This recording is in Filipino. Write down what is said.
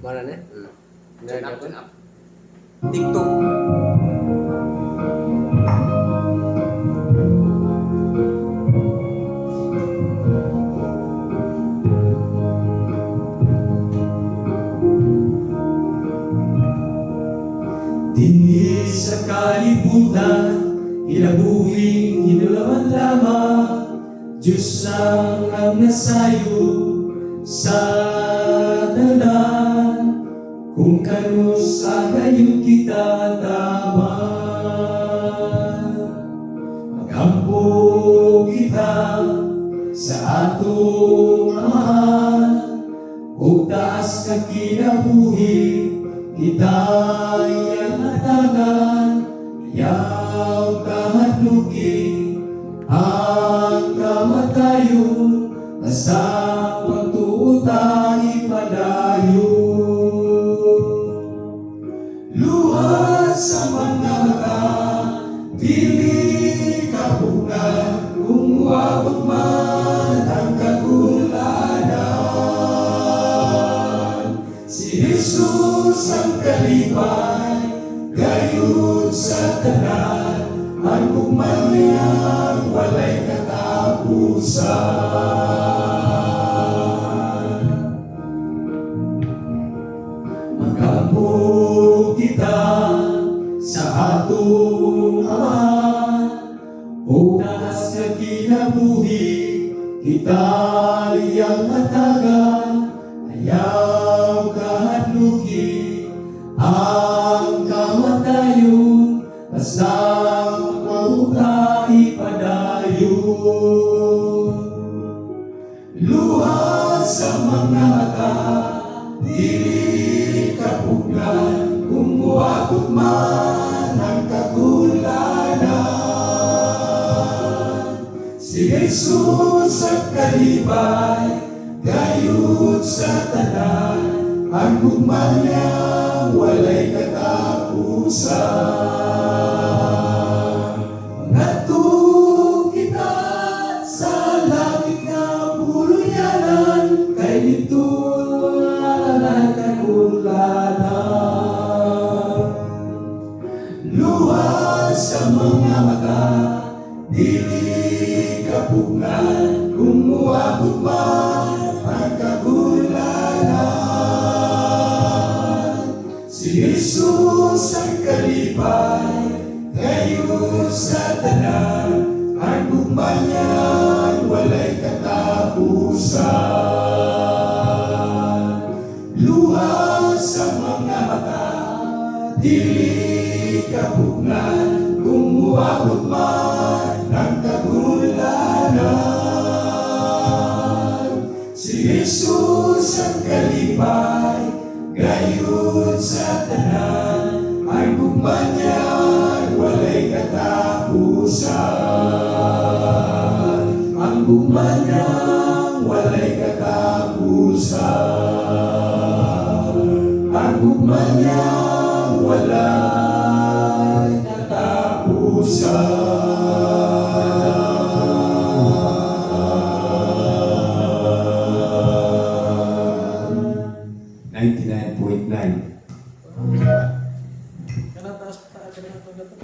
Mana na? Turn up. TikTok. Dinhi sa kalibutan, ilabuhing hinulaman lamang, Diyos ang nasayo sa tanan. Kung kano sa gayon kita taman, magampo kita sa atong amahan, ug taas ka kinabuhi kita iyang atangan. Yaw kahadluki ang kamatayon, basta pagtuuta ipadayon. Luha sa mga mata, dili kapunan, kung uabot man ang kagulanan. Si Jesus ang kalipay, gayud sa tanan, ang gugman niyang walay katapusan. Magampo kita sa atong amahan, o taas na kinabuhi kita iyang matagan. Ayaw kahadluki ang kamatayon, basta pauta ipadayon. Luha sa mga mata, dili kapugnan, kung uabot man ang kagulanan. Si Jesus ang kalipay, gayud sa tanan, ang gugma niyang walay katapusan. Ngadto kita sa langit nga buluyanan, kay dito ang kagulanan. Luha sa mga mata, dili kapungan, kung uabot man ang kagulanan. Si Jesus ang kalipay, gayud sa tanan, ang gugma niyang walay katapusan. Luha sa mga mata, dili kapugnan, kung uabot man ang kagulanan. Si Jesus ang kalipay, gayud sa tanan, ang gugma niyang walay katapusan. Ang gugma niyang walay katapusan. Ang gugma niyang walay katapusan.